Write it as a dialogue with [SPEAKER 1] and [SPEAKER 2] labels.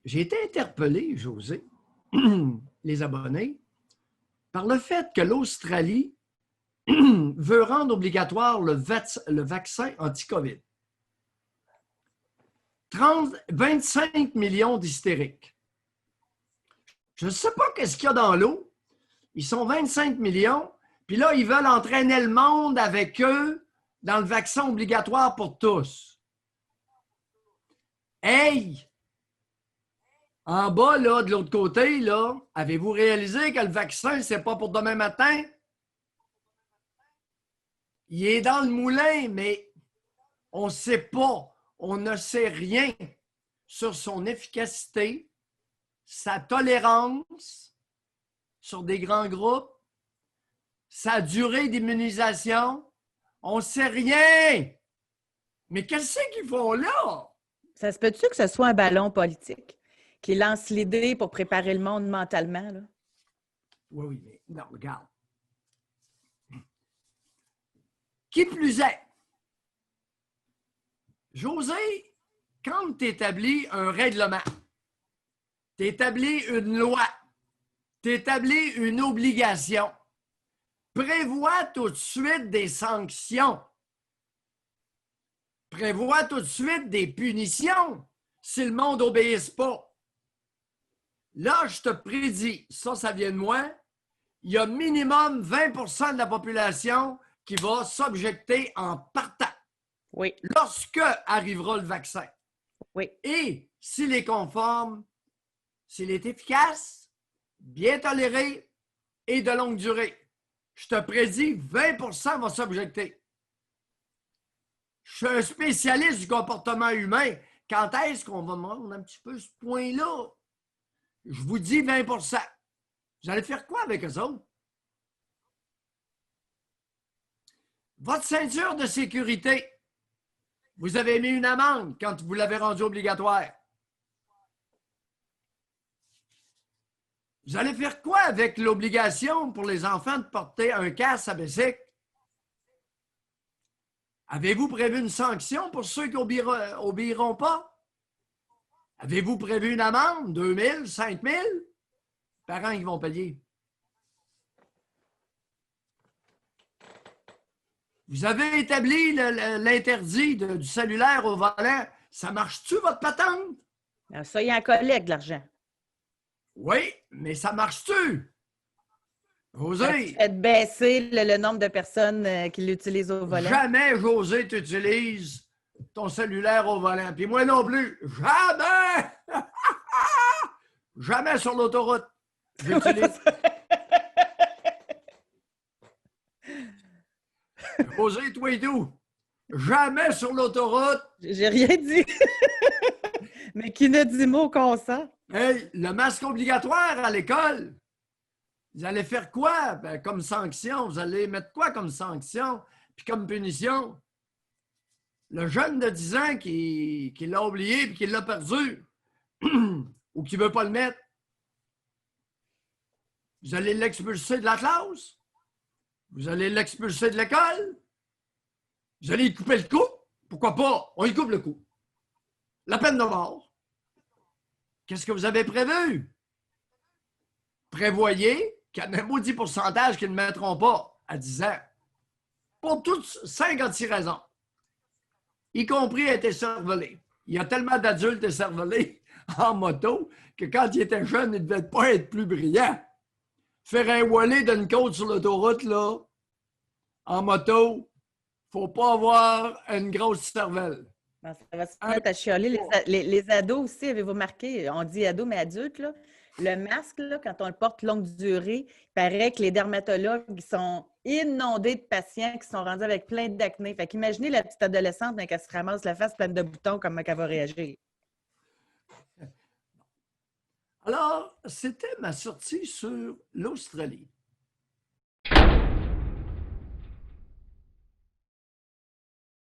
[SPEAKER 1] J'ai été interpellé, José, les abonnés, par le fait que l'Australie veut rendre obligatoire le vaccin anti-COVID. 25 millions d'hystériques. Je ne sais pas qu'est-ce qu'il y a dans l'eau. Ils sont 25 millions, puis là, ils veulent entraîner le monde avec eux dans le vaccin obligatoire pour tous. Hey! En bas, là, de l'autre côté, là, avez-vous réalisé que le vaccin, c'est pas pour demain matin? Il est dans le moulin, mais on ne sait pas. On ne sait rien sur son efficacité, sa tolérance sur des grands groupes, sa durée d'immunisation. On ne sait rien. Mais qu'est-ce qu'ils font là?
[SPEAKER 2] Ça se peut-tu que ce soit un ballon politique qui lance l'idée pour préparer le monde mentalement, là?
[SPEAKER 1] Oui, oui, mais non, regarde. Qui plus est, José, quand tu établis un règlement, tu établis une loi, tu établis une obligation, prévois tout de suite des sanctions, prévois tout de suite des punitions si le monde n'obéisse pas. Là, je te prédis, ça vient de moi, il y a minimum 20 % de la population qui va s'objecter en partant.
[SPEAKER 2] Oui.
[SPEAKER 1] Lorsque arrivera le vaccin.
[SPEAKER 2] Oui.
[SPEAKER 1] Et s'il est conforme, s'il est efficace, bien toléré et de longue durée, je te prédis 20 % vont s'objecter. Je suis un spécialiste du comportement humain. Quand est-ce qu'on va prendre un petit peu ce point-là? Je vous dis 20 %. Vous allez faire quoi avec eux autres? Votre ceinture de sécurité, vous avez mis une amende quand vous l'avez rendue obligatoire. Vous allez faire quoi avec l'obligation pour les enfants de porter un casque à bicycle? Avez-vous prévu une sanction pour ceux qui n'obéiront pas? Avez-vous prévu une amende? 2 000, 5 000? Parents qui vont payer. Vous avez établi l'interdit du cellulaire au volant. Ça marche-tu, votre patente?
[SPEAKER 2] Alors ça, il y a un collègue de l'argent.
[SPEAKER 1] Oui, mais ça marche-tu? José?
[SPEAKER 2] Faites baisser le nombre de personnes qui l'utilisent au volant.
[SPEAKER 1] Jamais, José, tu utilises ton cellulaire au volant. Puis moi non plus. Jamais! Jamais sur l'autoroute. J'utilise. José, toi et tout. Jamais sur l'autoroute.
[SPEAKER 2] J'ai rien dit. Mais qui ne dit mot consent?
[SPEAKER 1] Hey, le masque obligatoire à l'école. Vous allez faire quoi? Ben, comme sanction, vous allez mettre quoi comme sanction? Puis comme punition? Le jeune de 10 ans qui l'a oublié et qui l'a perdu ou qui ne veut pas le mettre, vous allez l'expulser de la classe? Vous allez l'expulser de l'école? Vous allez lui couper le cou? Pourquoi pas? On lui coupe le cou. La peine de mort. Qu'est-ce que vous avez prévu? Prévoyez qu'il y a un maudit pourcentage qui ne mettront pas à 10 ans. Pour toutes 56 raisons. Y compris être écervelé. Il y a tellement d'adultes écervelés en moto que quand il était jeune, il ne devait pas être plus brillant. Faire un wallé d'une côte sur l'autoroute, là, en moto, faut pas avoir une grosse cervelle.
[SPEAKER 2] Ça va se mettre à chialer. Les ados aussi, avez-vous remarqué? On dit ados, mais adultes, là. Le masque, là, quand on le porte longue durée, il paraît que les dermatologues ils sont inondés de patients qui sont rendus avec plein d'acné. Fait qu'imaginez la petite adolescente quand elle se ramasse la face pleine de boutons, comment elle va réagir.
[SPEAKER 1] Alors, c'était ma sortie sur l'Australie.